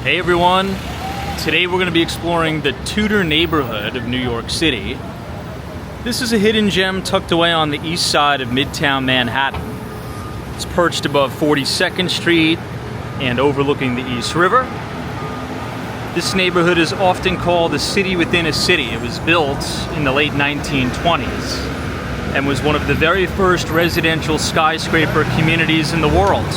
Hey everyone, today we're going to be exploring the Tudor neighborhood of New York City. This is a hidden gem tucked away on the east side of Midtown Manhattan. It's perched above 42nd Street and overlooking the East River. This neighborhood is often called a city within a city. It was built in the late 1920s and was one of the very first residential skyscraper communities in the world,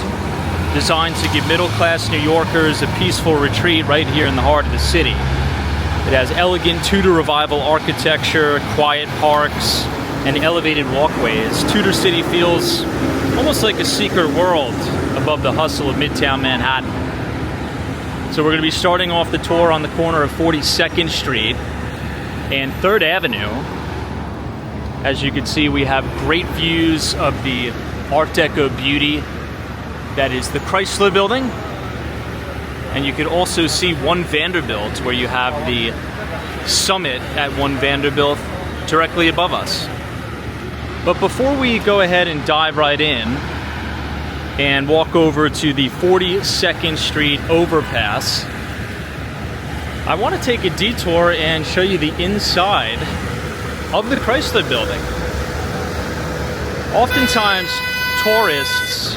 designed to give middle-class New Yorkers a peaceful retreat right here in the heart of the city. It has elegant Tudor Revival architecture, quiet parks, and elevated walkways. Tutor City feels almost like a secret world above the hustle of Midtown Manhattan. So we're going to be starting off the tour on the corner of 42nd Street and 3rd Avenue. As you can see, we have great views of the Art Deco beauty that is the Chrysler Building, and you could also see 1 Vanderbilt, where you have the summit at 1 Vanderbilt directly above us. But before we go ahead and dive right in and walk over to the 42nd Street overpass, I want to take a detour and show you the inside of the Chrysler Building. Oftentimes, tourists,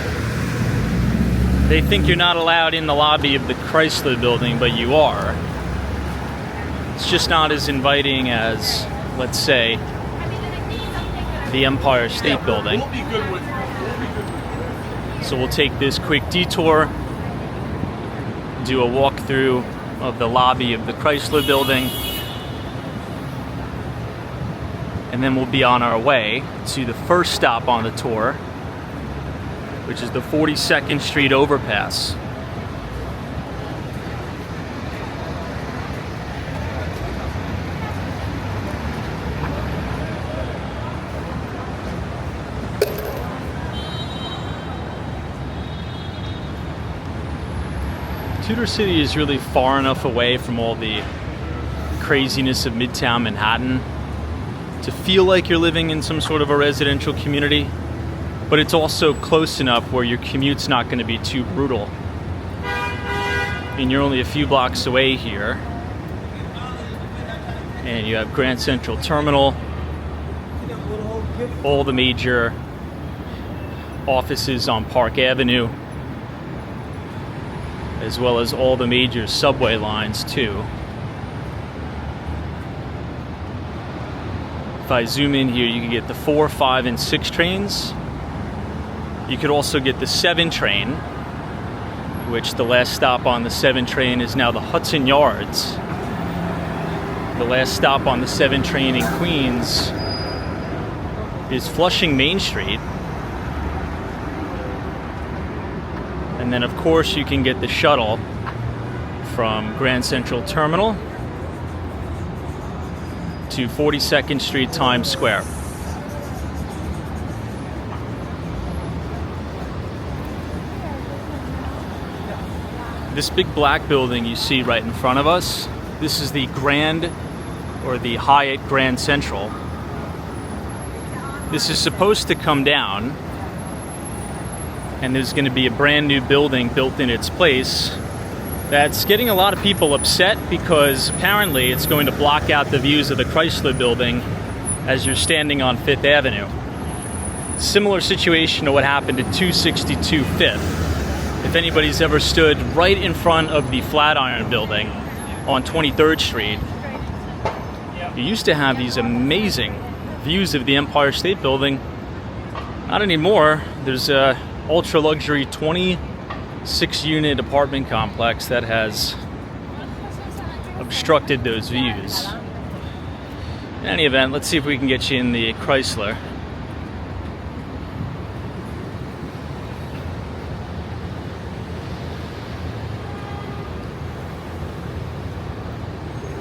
they think you're not allowed in the lobby of the Chrysler Building, but you are. It's just not as inviting as, let's say, the Empire State Building. So we'll take this quick detour, do a walkthrough of the lobby of the Chrysler Building, and then we'll be on our way to the first stop on the tour, which is the 42nd Street overpass. Tutor City is really far enough away from all the craziness of Midtown Manhattan to feel like you're living in some sort of a residential community, but it's also close enough where your commute's not going to be too brutal. And you're only a few blocks away here, and you have Grand Central Terminal, all the major offices on Park Avenue, as well as all the major subway lines too. If I zoom in here, you can get the 4, 5, and 6 trains. You could also get the 7 train, which the last stop on the 7 train is now the Hudson Yards. The last stop on the 7 train in Queens is Flushing Main Street. And then of course you can get the shuttle from Grand Central Terminal to 42nd Street Times Square. This big black building you see right in front of us, this is the the Hyatt Grand Central. This is supposed to come down, and there's going to be a brand new building built in its place that's getting a lot of people upset because apparently it's going to block out the views of the Chrysler Building as you're standing on 5th Avenue. Similar situation to what happened at 262 5th. If anybody's ever stood right in front of the Flatiron Building on 23rd Street, you used to have these amazing views of the Empire State Building. Not anymore. There's a ultra luxury 26-unit apartment complex that has obstructed those views. In any event, let's see if we can get you in the Chrysler.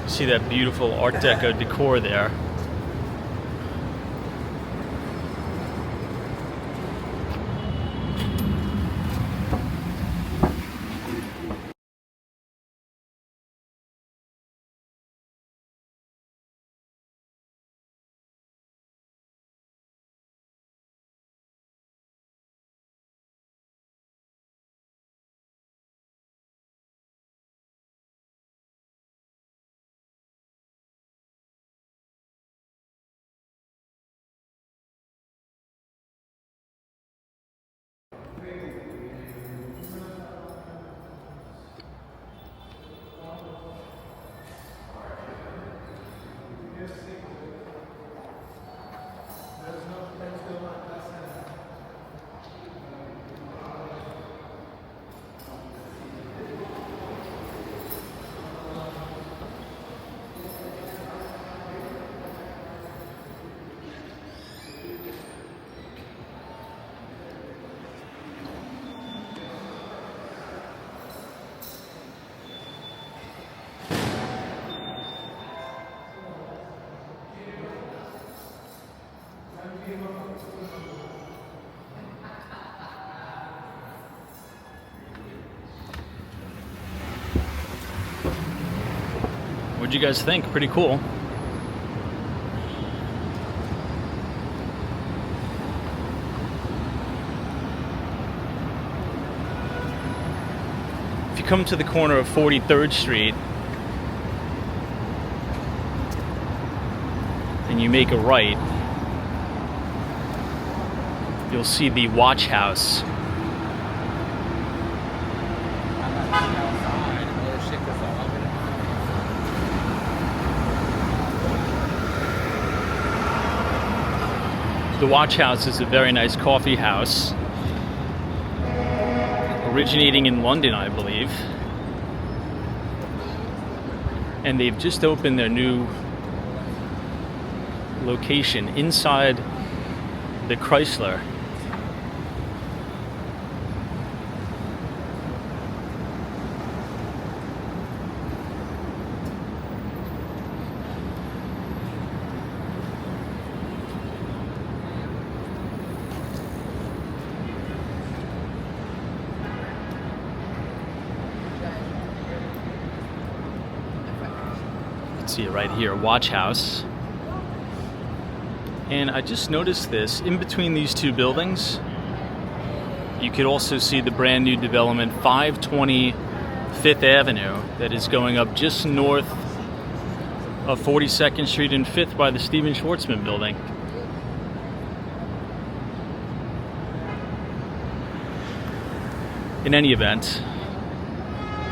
See that beautiful Art Deco decor there. What'd you guys think? Pretty cool. If you come to the corner of 43rd Street and you make a right, you'll see the Watch House. The Watch House is a very nice coffee house, originating in London, I believe. And they've just opened their new location inside the Chrysler. See it right here, Watch House. And I just noticed this, in between these two buildings, you could also see the brand new development 520 5th Avenue that is going up just north of 42nd Street and 5th by the Stephen Schwarzman building. In any event,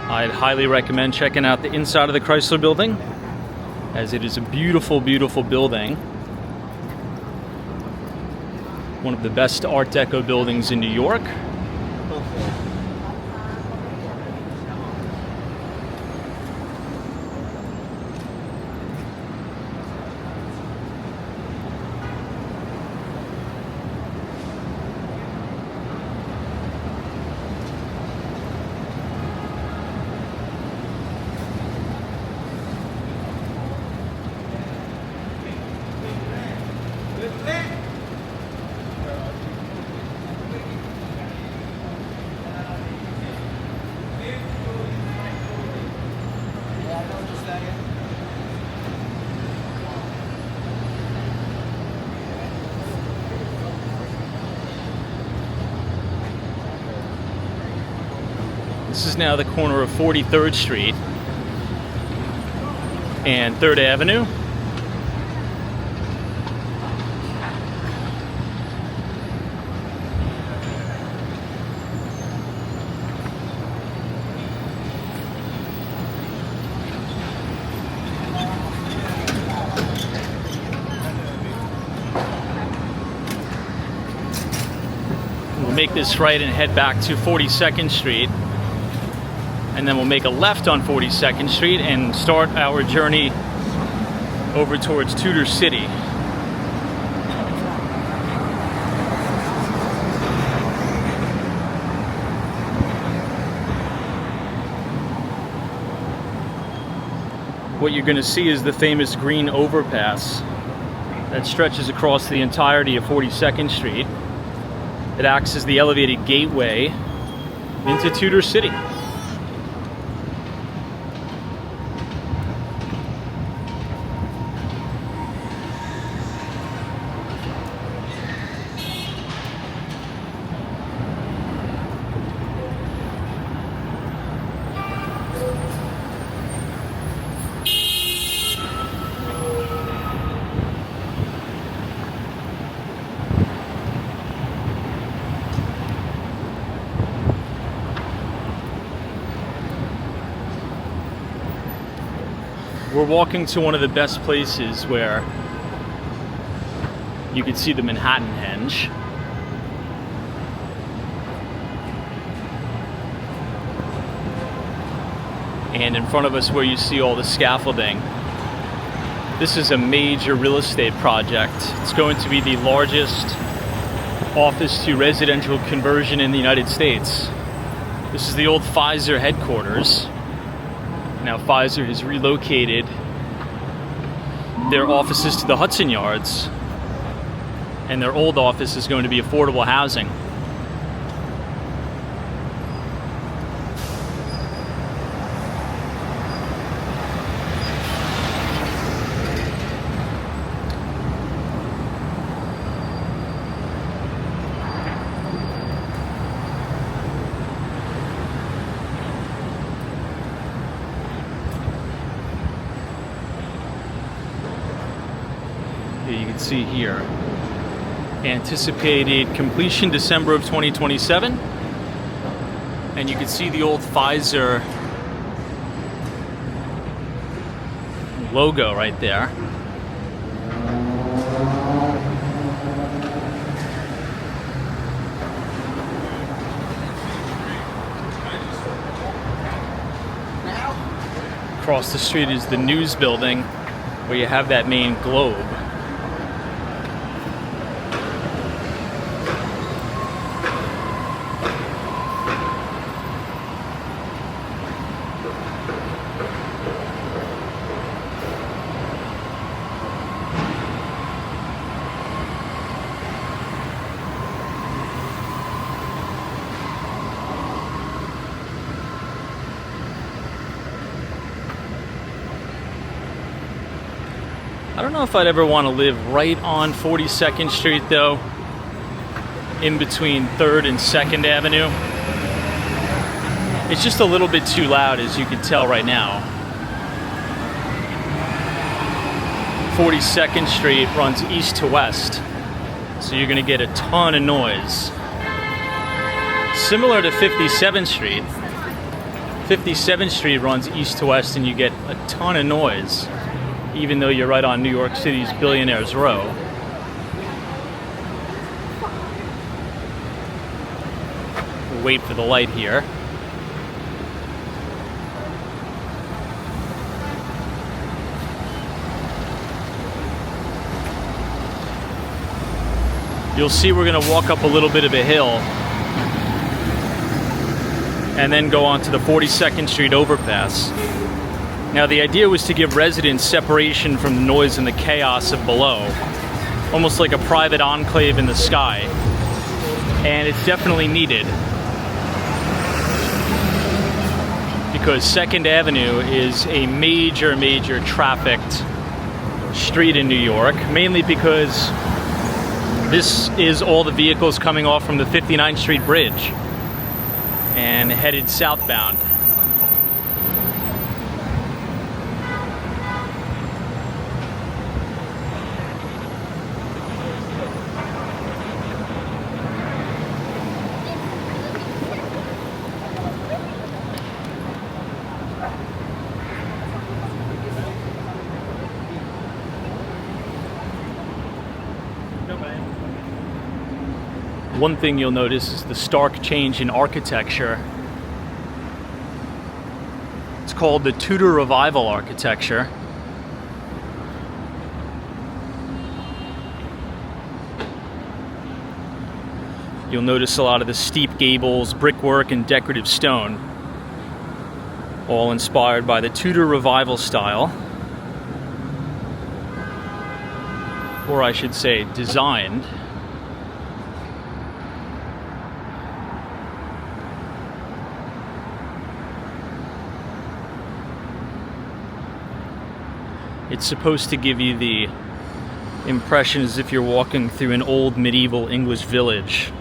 I'd highly recommend checking out the inside of the Chrysler Building, as it is a beautiful, beautiful building. One of the best Art Deco buildings in New York. This is now the corner of 43rd Street and 3rd Avenue. We'll make this right and head back to 42nd Street. And then we'll make a left on 42nd Street and start our journey over towards Tutor City. What you're going to see is the famous green overpass that stretches across the entirety of 42nd Street. It acts as the elevated gateway into Tutor City. We're walking to one of the best places where you can see the Manhattan Henge. And in front of us where you see all the scaffolding, this is a major real estate project. It's going to be the largest office to residential conversion in the United States. This is the old Pfizer headquarters. Now Pfizer has relocated their offices to the Hudson Yards, and their old office is going to be affordable housing. You can see here, anticipated completion December of 2027, and you can see the old Pfizer logo right there. Across the street is the news building where you have that main globe. I don't know if I'd ever want to live right on 42nd Street though, in between 3rd and 2nd Avenue. It's just a little bit too loud, as you can tell right now. 42nd Street runs east to west, so you're going to get a ton of noise. Similar to 57th Street. 57th Street runs east to west and you get a ton of noise, even though you're right on New York City's Billionaires Row. We'll wait for the light here. You'll see we're going to walk up a little bit of a hill and then go onto the 42nd Street overpass. Now, the idea was to give residents separation from the noise and the chaos of below, almost like a private enclave in the sky, and it's definitely needed because 2nd Avenue is a major trafficked street in New York, mainly because this is all the vehicles coming off from the 59th Street Bridge and headed southbound. One thing you'll notice is the stark change in architecture. It's called the Tudor Revival architecture. You'll notice a lot of the steep gables, brickwork, and decorative stone, all inspired by the Tudor Revival style. Or I should say, designed. It's supposed to give you the impression as if you're walking through an old medieval English village.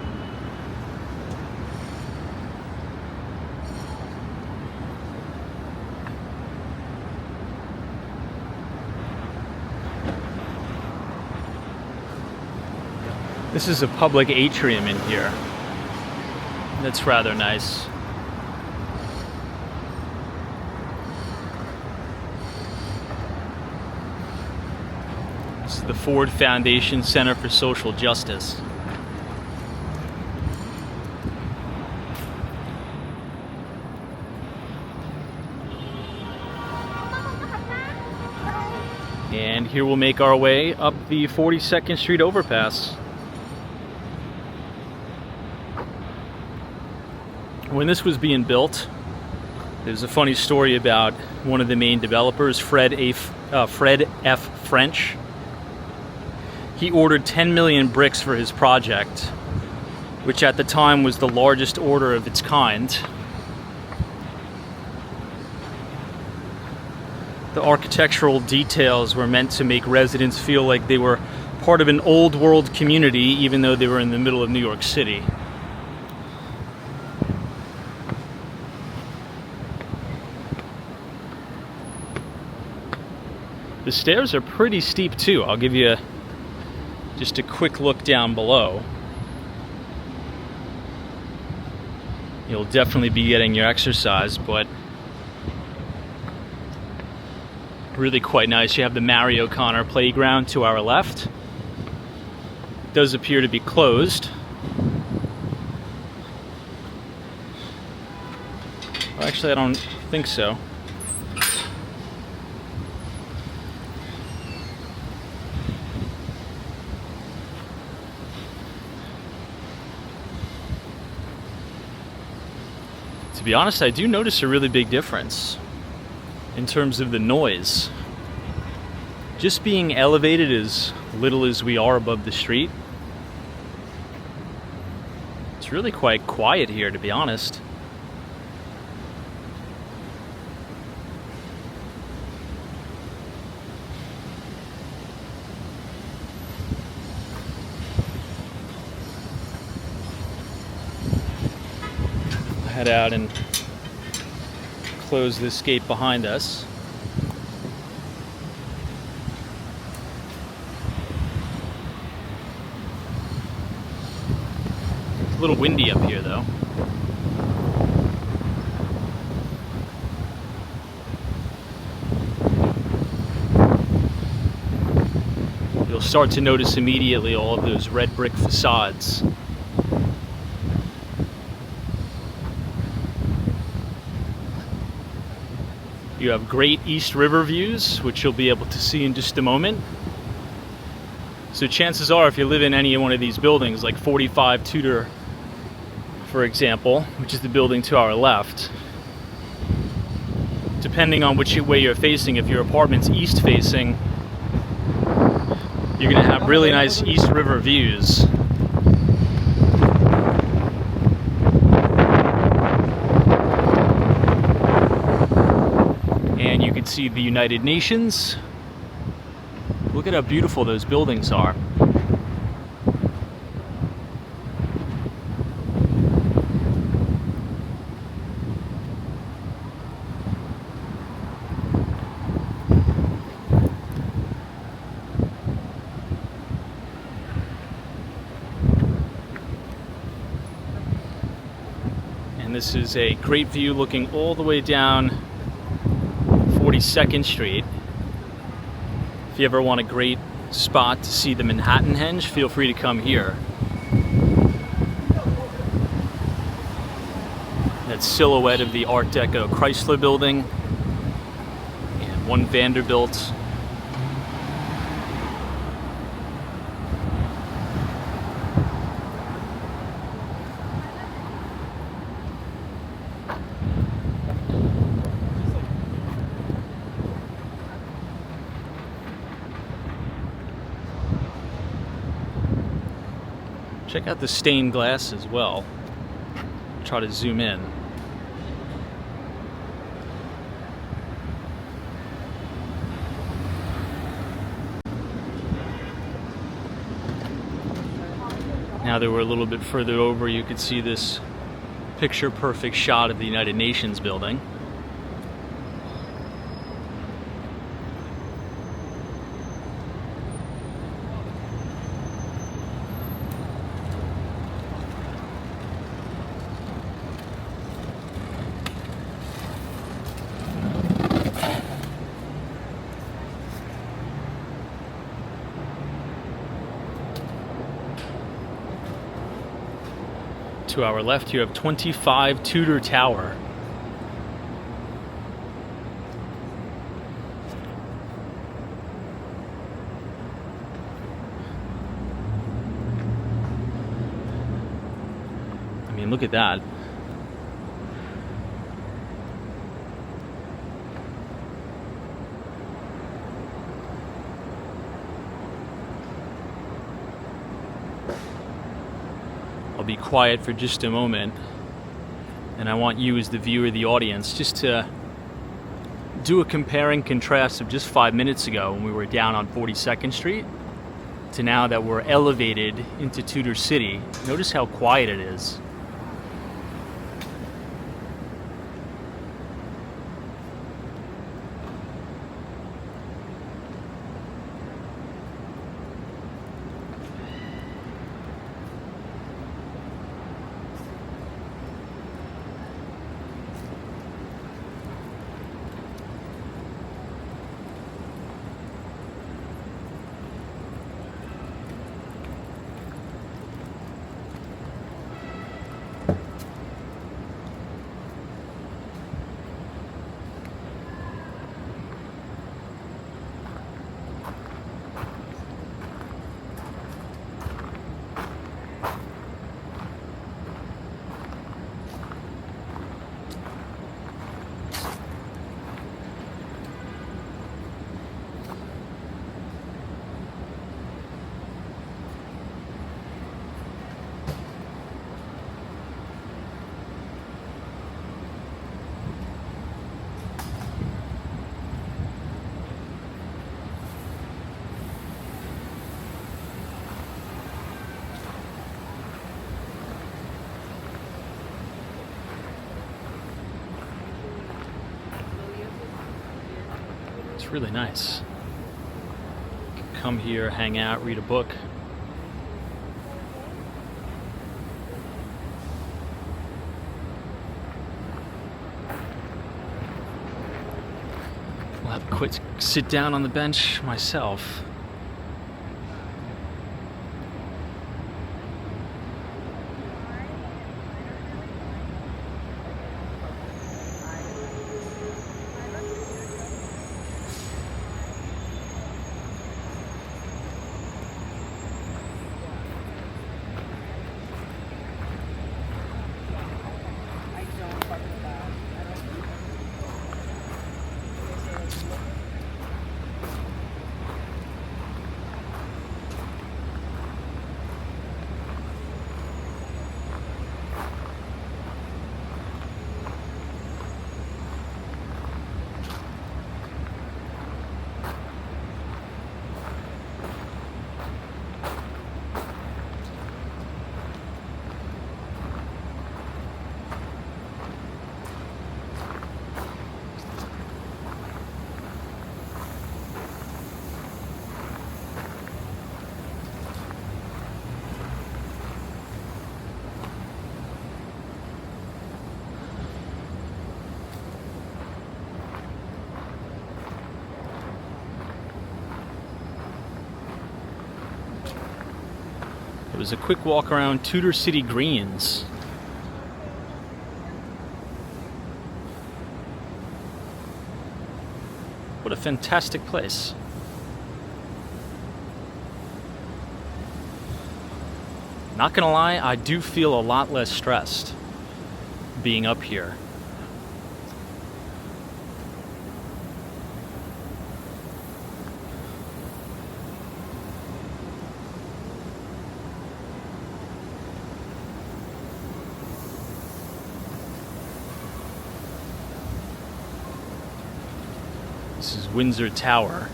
This is a public atrium in here. That's rather nice. This is the Ford Foundation Center for Social Justice. And here we'll make our way up the 42nd Street overpass. When this was being built, there's a funny story about one of the main developers, Fred F. French. He ordered 10 million bricks for his project, which at the time was the largest order of its kind. The architectural details were meant to make residents feel like they were part of an old world community, even though they were in the middle of New York City. The stairs are pretty steep too. I'll give you just a quick look down below. You'll definitely be getting your exercise, but really quite nice. You have the Mary O'Connor playground to our left. It does appear to be closed. Well, actually, I don't think so. To be honest, I do notice a really big difference in terms of the noise. Just being elevated as little as we are above the street, it's really quite quiet here, to be honest. Head out and close this gate behind us. It's a little windy up here though. You'll start to notice immediately all of those red brick facades. You have great East River views, which you'll be able to see in just a moment. So chances are, if you live in any one of these buildings, like 45 Tudor, for example, which is the building to our left, depending on which way you're facing, if your apartment's east facing, you're gonna have really nice East River views. And you can see the United Nations. Look at how beautiful those buildings are. And this is a great view looking all the way down 42nd Street. If you ever want a great spot to see the Manhattan Henge, feel free to come here. That silhouette of the Art Deco Chrysler Building and one Vanderbilt. Check out the stained glass as well. Try to zoom in. Now that we're a little bit further over, you could see this picture-perfect shot of the United Nations building. To our left, you have 25 Tudor Tower. I mean, look at that. be quiet for just a moment, and I want you as the viewer, the audience, just to do a compare and contrast of just 5 minutes ago when we were down on 42nd Street to now that we're elevated into Tutor City. Notice how quiet it is. It's really nice. You can come here, hang out, read a book. I'll have a quick sit down on the bench myself. It was a quick walk around Tutor City Greens. What a fantastic place. Not gonna lie, I do feel a lot less stressed being up here. This is Windsor Tower.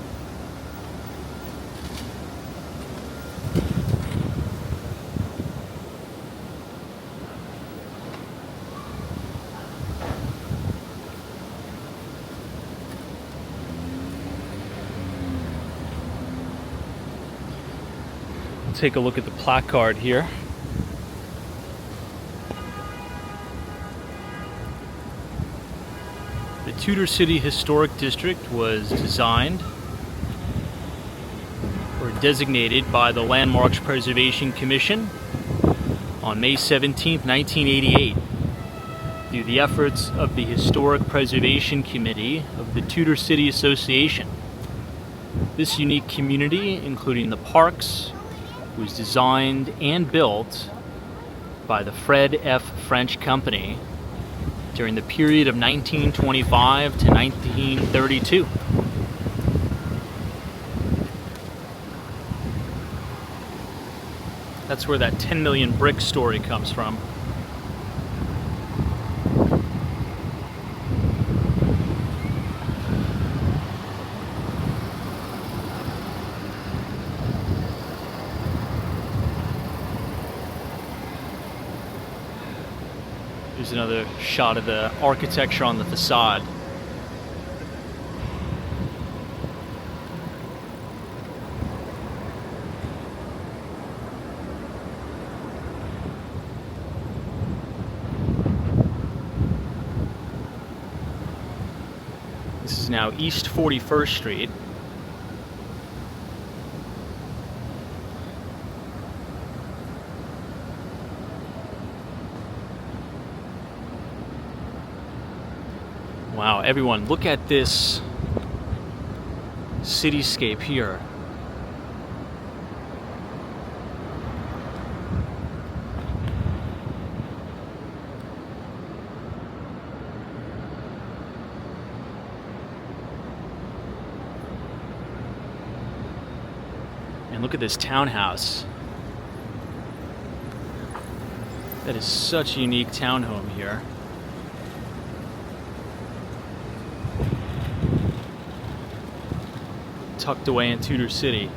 Take a look at the placard here. The Tutor City Historic District was designed or designated by the Landmarks Preservation Commission on May 17, 1988 through the efforts of the Historic Preservation Committee of the Tutor City Association. This unique community, including the parks, was designed and built by the Fred F. French Company during the period of 1925 to 1932. That's where that 10 million brick story comes from. Here's another shot of the architecture on the facade. This is now East 41st Street. Wow, everyone, look at this cityscape here. And look at this townhouse. That is such a unique townhome here. Tucked away in Tutor City.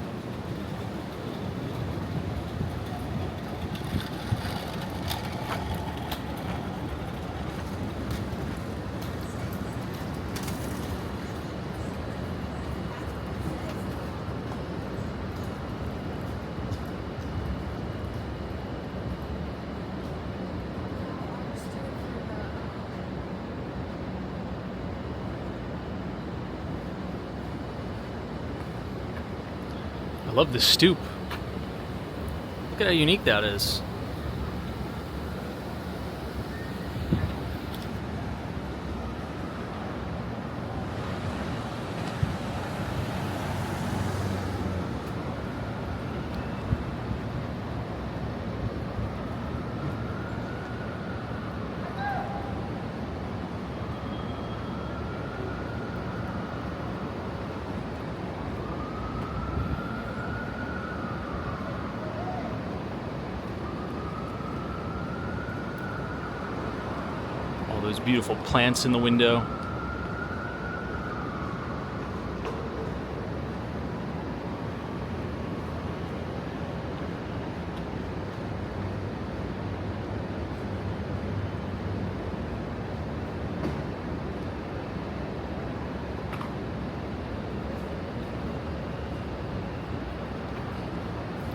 I love the stoop. Look at how unique that is. Those beautiful plants in the window.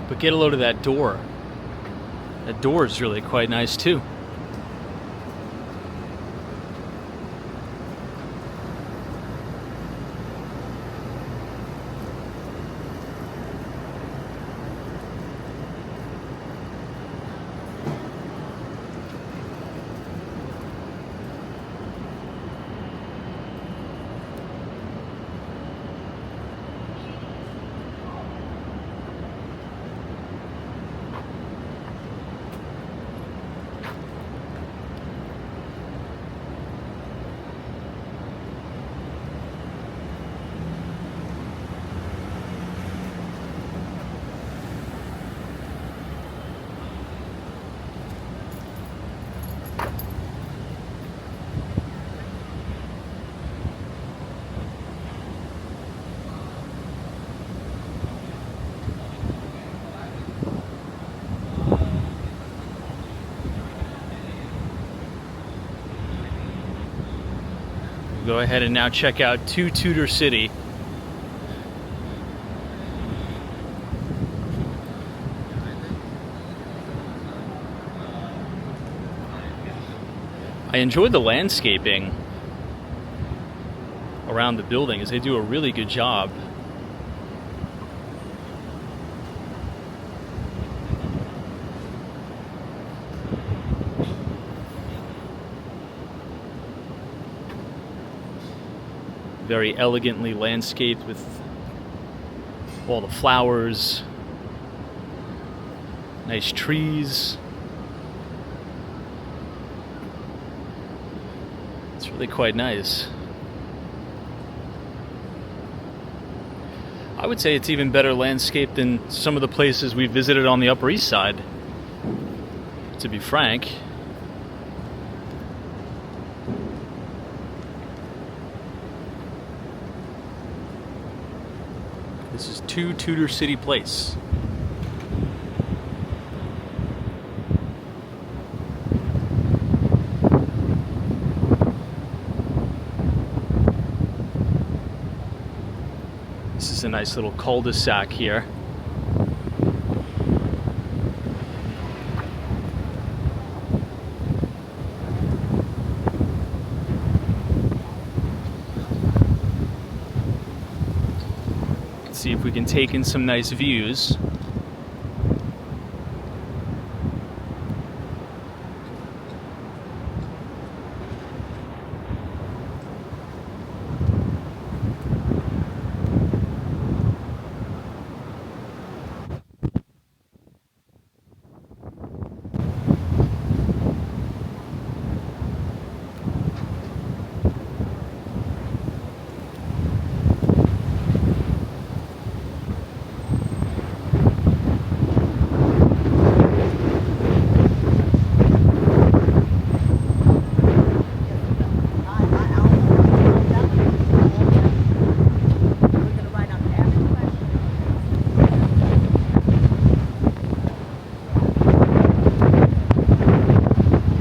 But get a load of that door. That door is really quite nice too. Go ahead and now check out Tutor City. I enjoyed the landscaping around the building as they do a really good job. Very elegantly landscaped with all the flowers, nice trees. It's really quite nice. I would say it's even better landscape than some of the places we visited on the Upper East Side, to be frank. This is 2 Tutor City Place. This is a nice little cul-de-sac here. See if we can take in some nice views.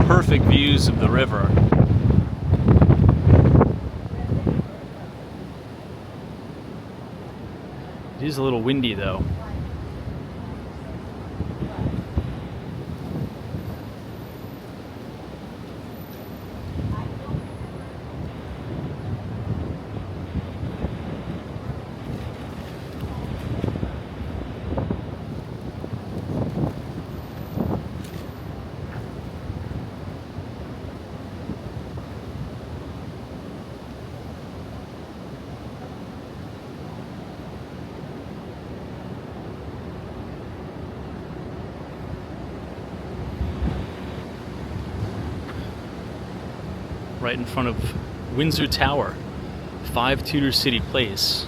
Perfect views of the river. It is a little windy though. Right in front of Windsor Tower, 5 Tutor City Place.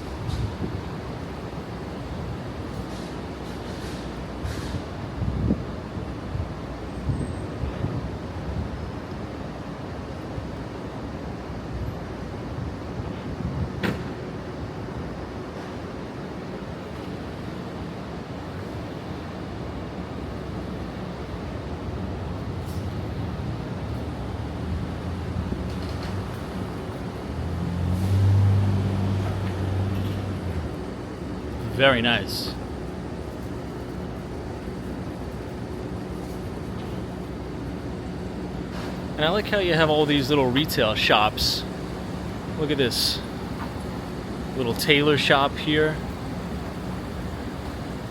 Very nice. And I like how you have all these little retail shops. Look at this little tailor shop here.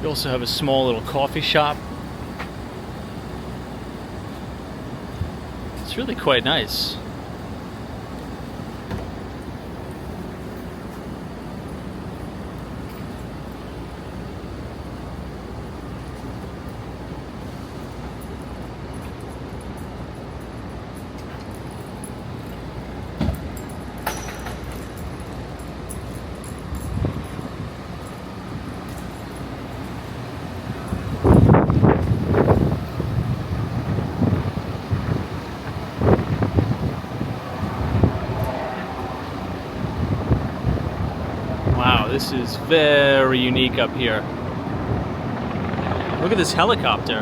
You also have a small little coffee shop. It's really quite nice. Wow, this is very unique up here. Look at this helicopter.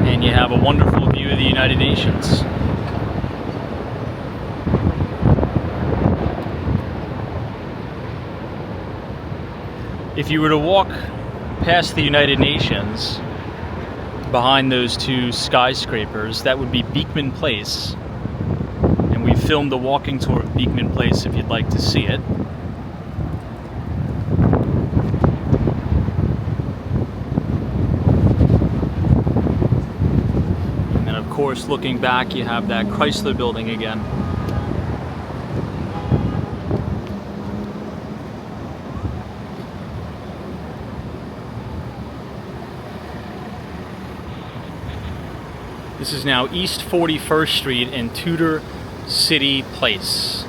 And you have a wonderful view of the United Nations. If you were to walk past the United Nations, behind those 2 skyscrapers, that would be Beekman Place. And we filmed a walking tour of Beekman Place if you'd like to see it. And then of course, looking back, you have that Chrysler Building again. This is now East 41st Street and Tutor City Place.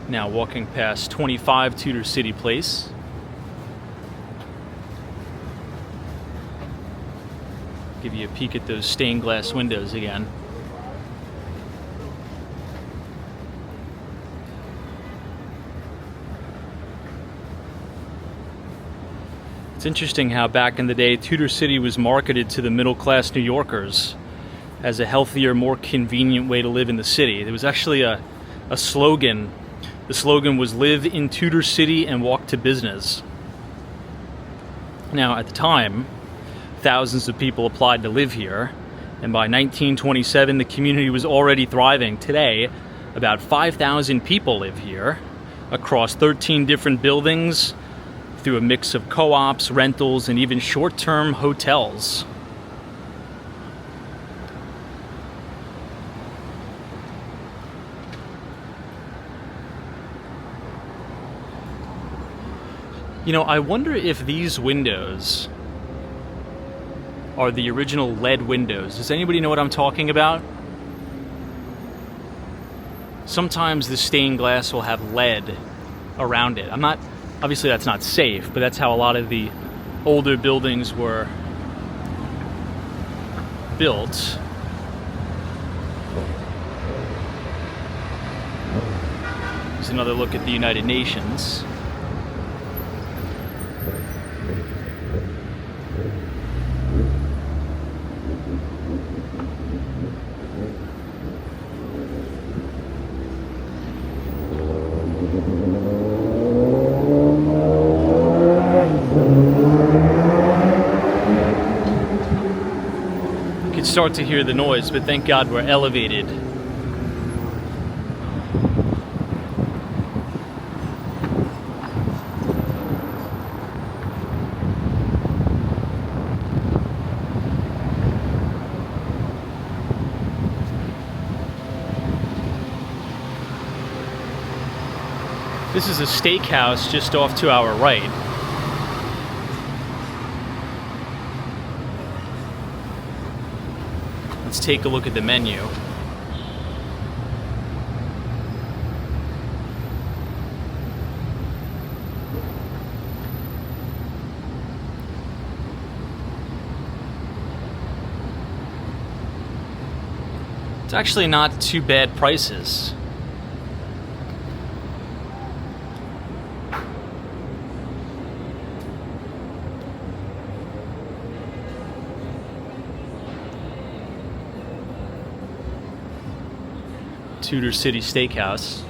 Now walking past 25 Tutor City Place. Give you a peek at those stained glass windows again. It's interesting how back in the day Tutor City was marketed to the middle-class New Yorkers as a healthier, more convenient way to live in the city. There was actually a slogan. The slogan was "Live in Tudor City and walk to business." Now, at the time, thousands of people applied to live here, and by 1927, the community was already thriving. Today, about 5,000 people live here across 13 different buildings through a mix of co-ops, rentals, and even short-term hotels. You know, I wonder if these windows are the original lead windows. Does anybody know what I'm talking about? Sometimes the stained glass will have lead around it. Obviously that's not safe, but that's how a lot of the older buildings were built. Here's another look at the United Nations. Start to hear the noise, but thank God we're elevated. This is a steakhouse just off to our right. Let's take a look at the menu. It's actually not too bad prices. Tudor City Steakhouse.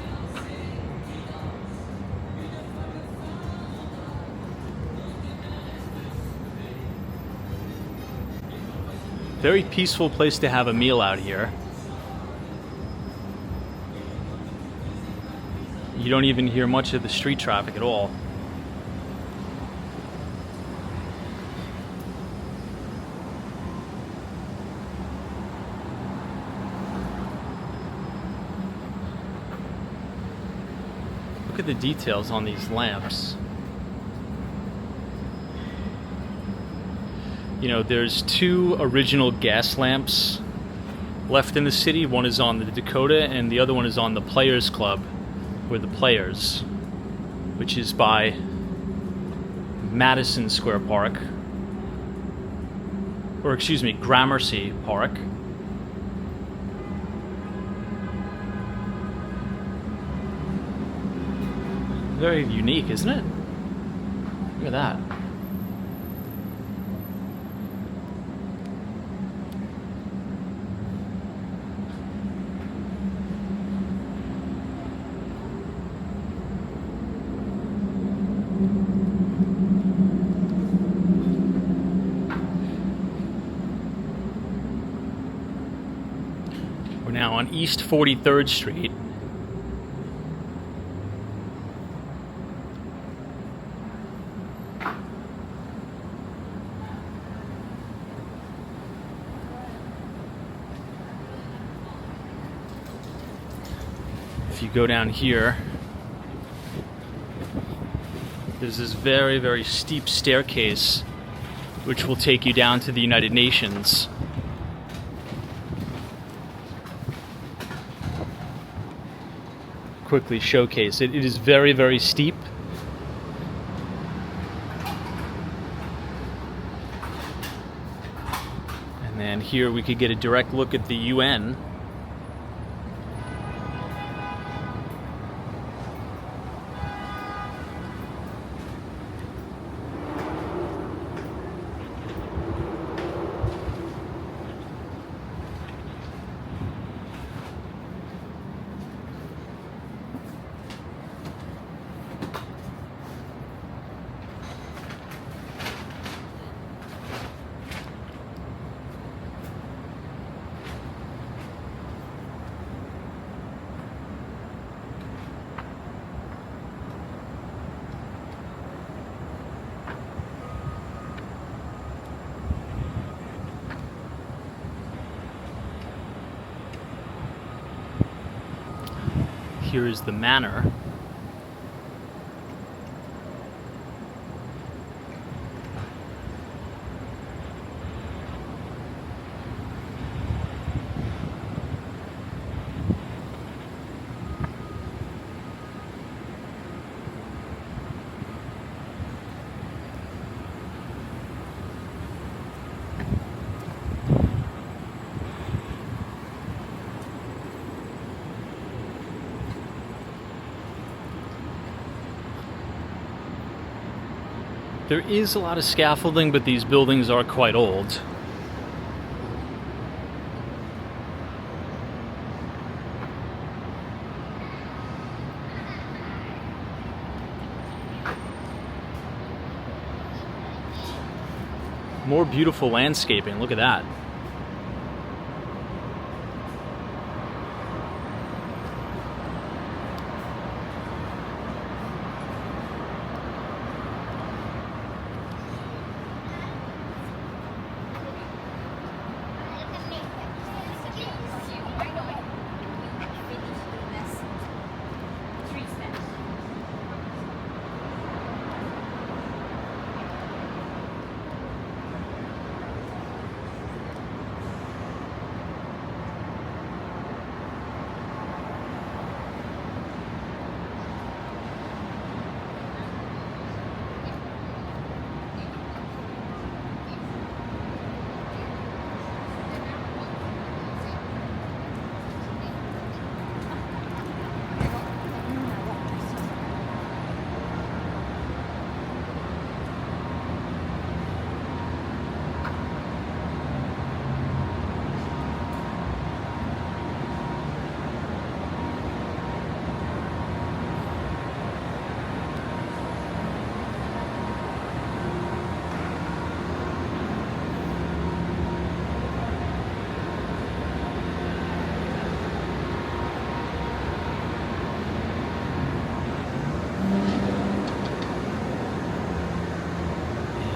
Very peaceful place to have a meal out here. You don't even hear much of the street traffic at all. Look at the details on these lamps. You know, there's two original gas lamps left in the city. One is on the Dakota and the other one is on the Players Club, or the Players, which is by Madison Square Park, or excuse me, Gramercy Park. Very unique, isn't it? Look at that. now on East 43rd Street. If you go down here, there's this very, very steep staircase which will take you down to the United Nations. Quickly showcase it. It is very, very steep. And then here we could get a direct look at the UN. Here is the manor. There is a lot of scaffolding, but these buildings are quite old. More beautiful landscaping, look at that.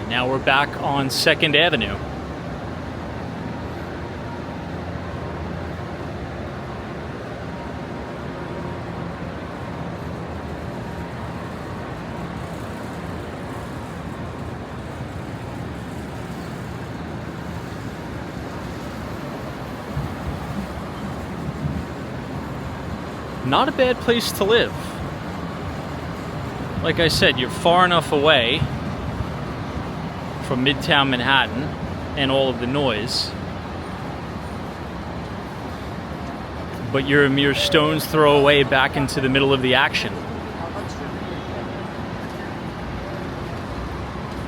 Now we're back on 2nd Avenue. Not a bad place to live. Like I said, you're far enough away from Midtown Manhattan and all of the noise, but you're a mere stone's throw away back into the middle of the action.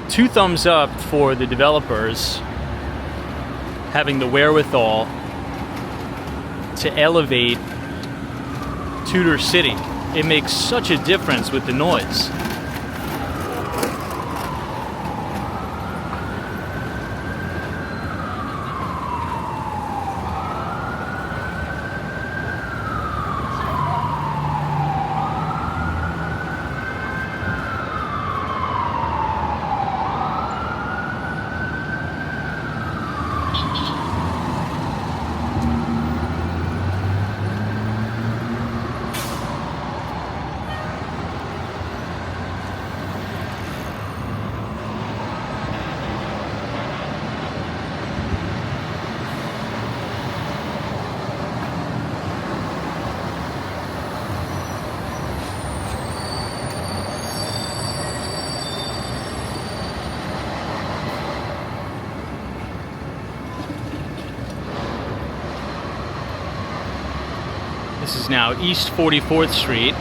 2 thumbs up for the developers having the wherewithal to elevate Tutor City. It makes such a difference with the noise. This is now East 44th Street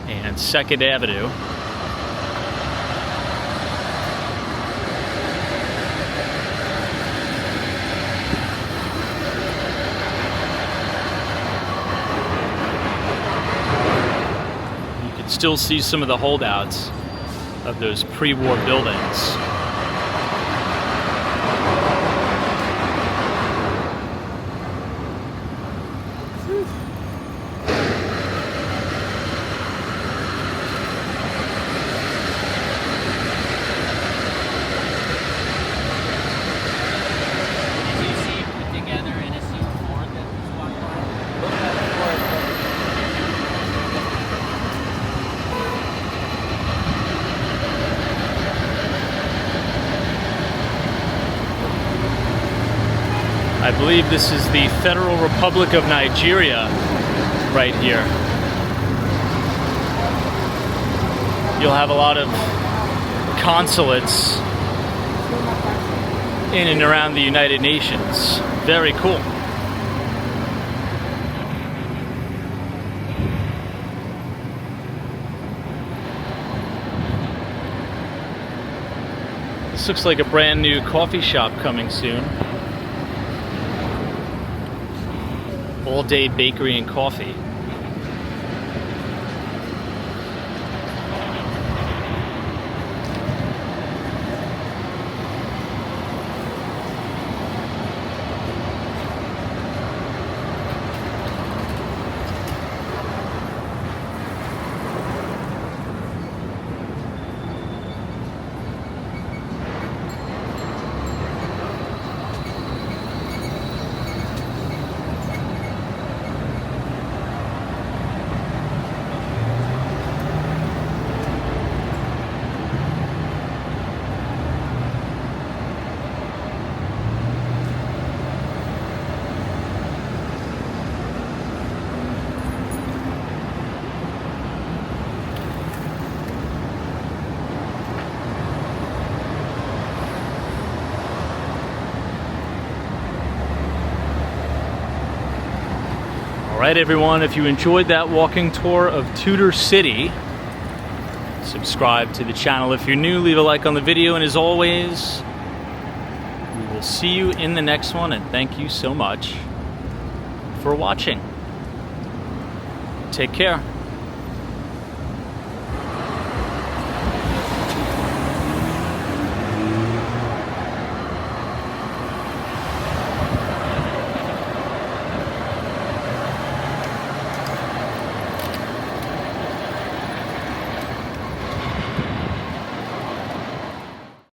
and 2nd Avenue. You can still see some of the holdouts of those pre-war buildings. I believe this is the Federal Republic of Nigeria right here. You'll have a lot of consulates in and around the United Nations. Very cool. This looks like a brand new coffee shop coming soon. All day bakery and coffee. Alright everyone, if you enjoyed that walking tour of Tutor City, subscribe to the channel if you're new, leave a like on the video, and as always, we will see you in the next one, and thank you so much for watching. Take care.